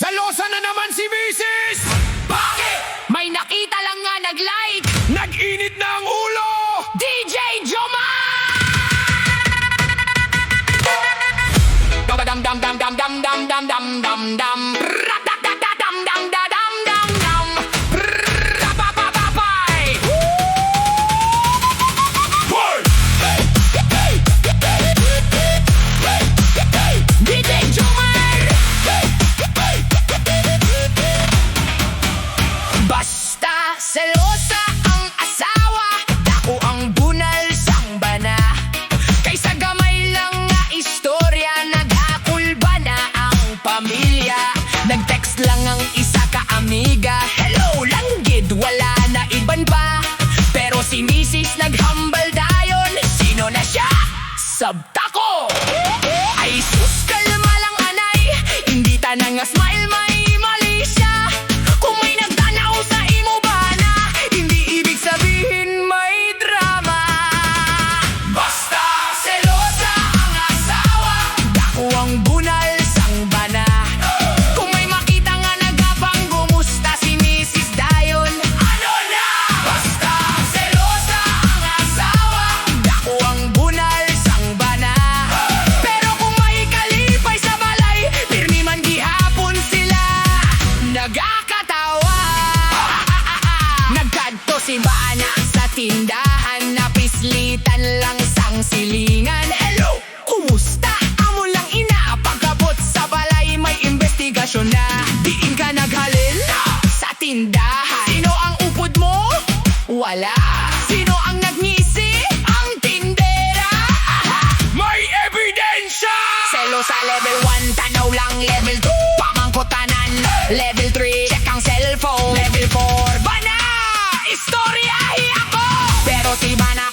Selosa na naman si Mrs. Bakit? May nakita lang nga nag-like. Nag-init na ang ulo! DJ Djjoemar! Dam dam dam dam dam dam dam dam dam dam. Ra-da-da-da-dam dam da dam dam dam. Ra-pa-pa-pa-pay. DJ Djjoemar! Basta selosa ang asawa, dako ang bunal sang bana. Kaysa gamay lang nga istorya, naghakul ba na ang pamilya? Nag-text lang ang isa ka amiga, hello lang gid, wala na iban pa. Pero si Mrs. naghambal dayon, sino na siya? Sabtako! Ay sus, kalma lang anay, hindi ta na nga smile, may mali siya. Kung may nagtanaw sa imo bana, hindi ibig sabihin may drama. Basta selosa ang asawa, dako ang bunal sang bana. Kung may makita nga nagapang gumusta si Mrs. dayon, ano na? Basta selosa ang asawa, dako ang bunal sang bana. Pero kung may kalipay sa balay, pirmi man gihapon sila nagakatawa. Nagkadto si Bana sa tindahan, napislitan lang sang silingan. Hello, kumusta? Amo lang ina, pagkabot sa balay may investigasyon na. Diin ka naghalin sa tindahan. Sino ang upod mo? Wala. Sino ang nagngisi? Ang tindera. May ebidensya! Selosa level 1, tanaw lang level 2, pamangkotanan level 3, check ang cellphone level 4, Bana! Istoryahi ako! Pero si Bana